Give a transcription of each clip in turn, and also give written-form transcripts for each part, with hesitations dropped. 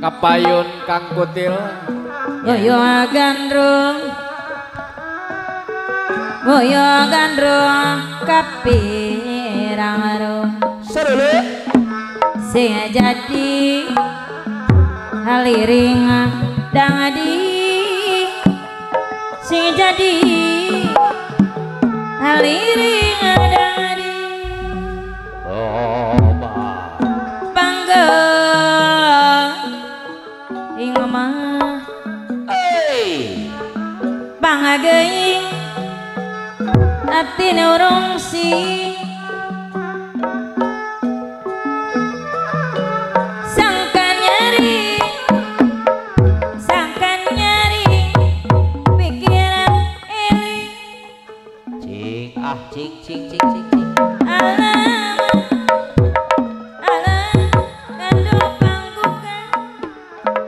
kapayun Kang Kutil Boyo gandrung Boyo gandrung kapirang rum Serele sing jadi haliring dangadi sing jadi haliring dangadi loba panggeng ing mah pangageing ati urung sing sangkan nyari pikiran eling cing cing alam ngandung panggukan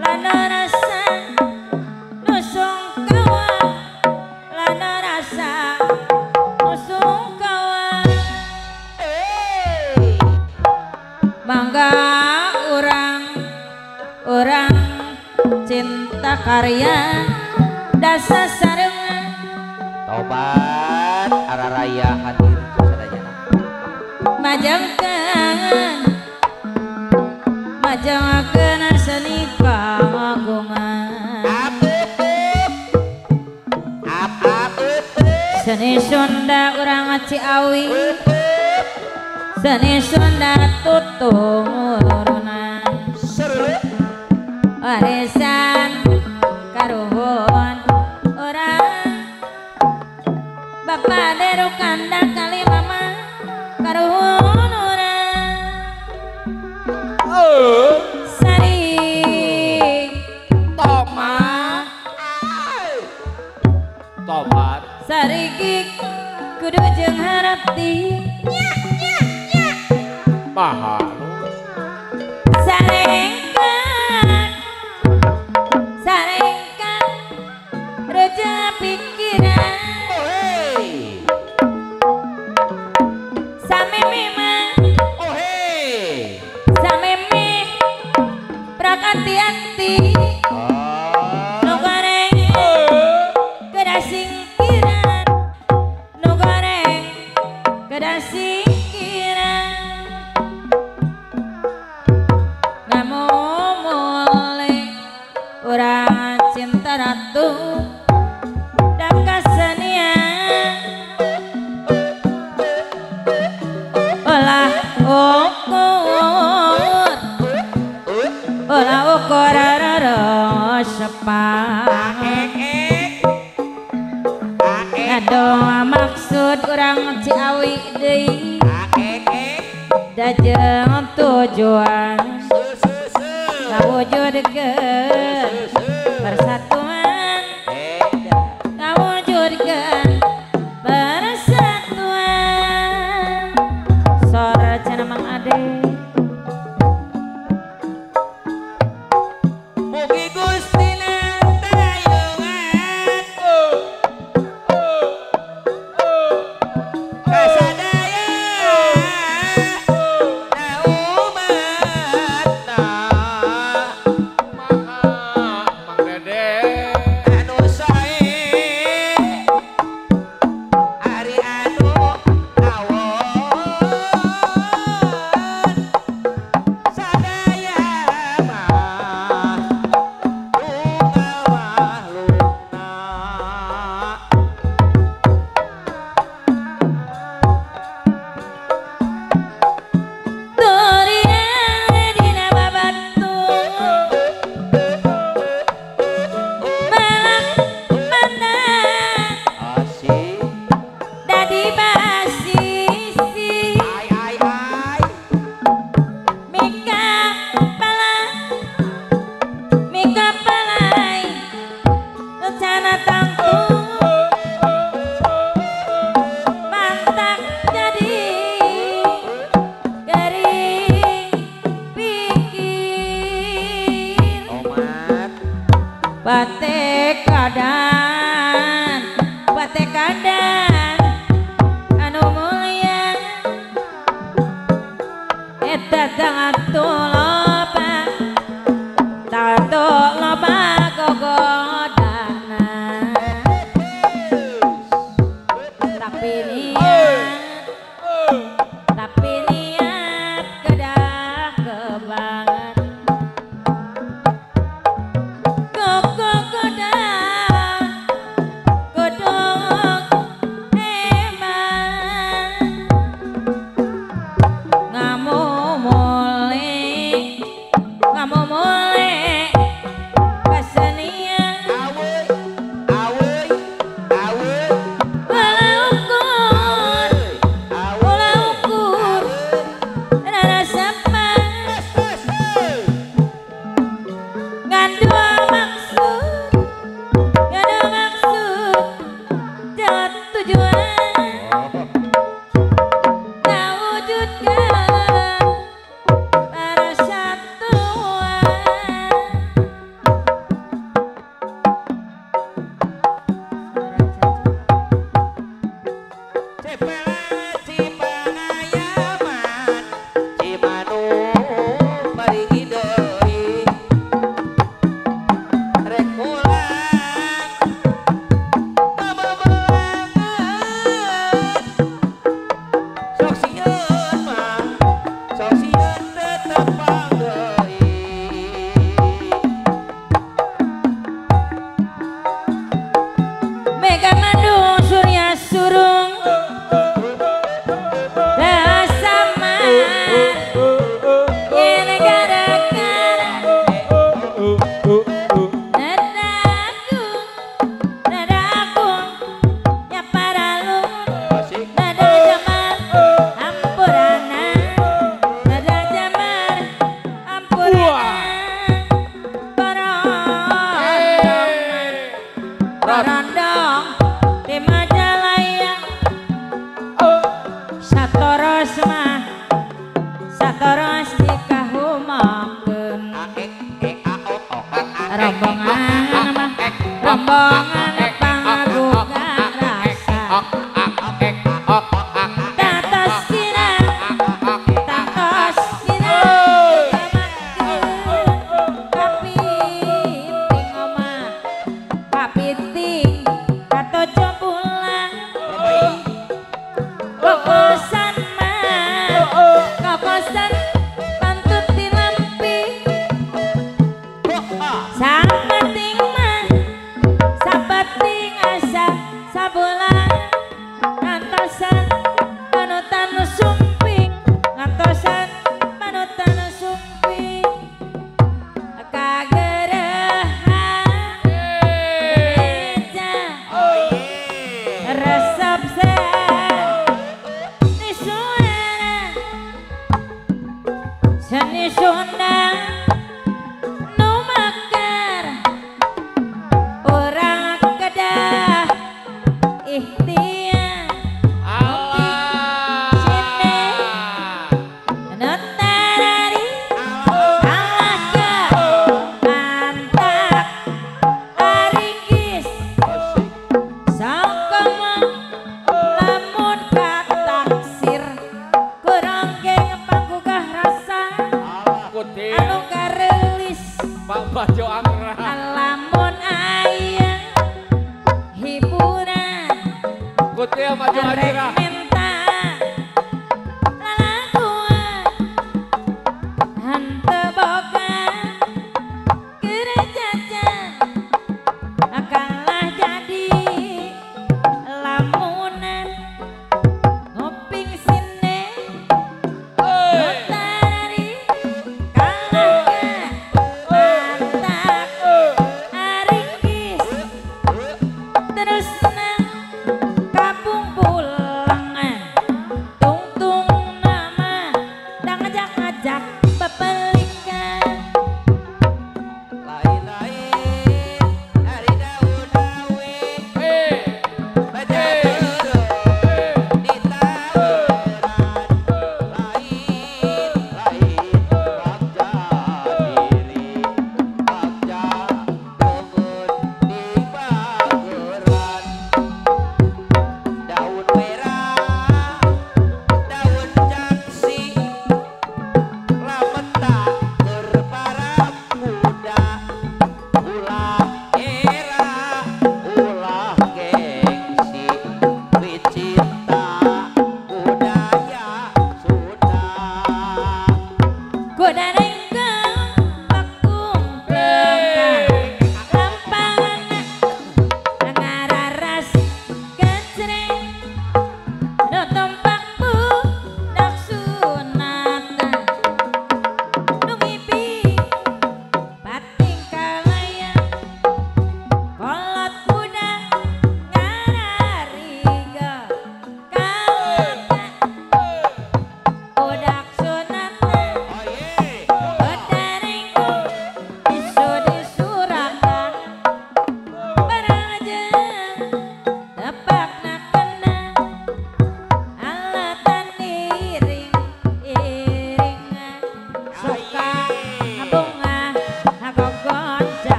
lana rasa nusung kawan lana rasa nusung kawan bangga orang cinta karya dasa sarengan tobat araraya hadir sadayana majangkeun seni pangagungan seni Sunda urang Ciawi seni Sunda tuturuna warisan karuhun orang Bapak deru kanda kali mama karuhun orang sari tobat sarigik kudu jeung harati mahal sarengkan reja pikiran sameme mah sameme prakati-ati nu goreng kedah singkiran nu goreng kedah singkiran ngamumule urang cinta ratu dan kesenian olah ukur sepang ado maksud urang Ciawi deui da jeung tujuan ngawujudkeun persatuan ngawujudkeun persatuan sora cenah Mang Ade mugi Gusti nantayungan kasadaya na umatna Mang Dede anu sae ari anu awon sadaya mah lunga durian dina babatu balak pandang asih dadi basisi ai mika palai rencana tanggung mantak jadi garing pikir omat batekadan anu mulia eta tangatuh loba Mega Mandung Surya Surung Dasama Ye negara-negara Nadaku Ya para lun Nada jaman Ampurana Nada jaman Ampurana Barondong di Majalaya Satoros mah Satoros di kahumangkeun rombongan mah rombongan pangabugan rasa tatos kina kapiting omah kapiting katojo pulang Bosan mah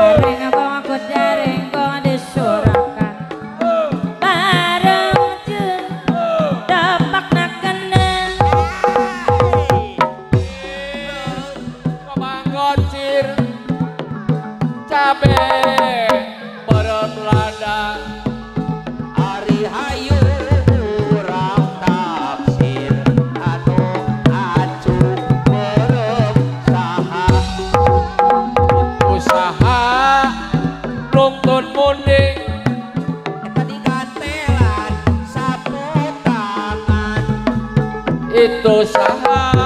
Bareng bongkut jaring kok disurakan bareng jeung dapakna keneng Pamanggocir cabe bareng lada Ari hayu urang tafsir anu acuk berem saha usaha nuntun munding eta digantelan sapu tangan itu saha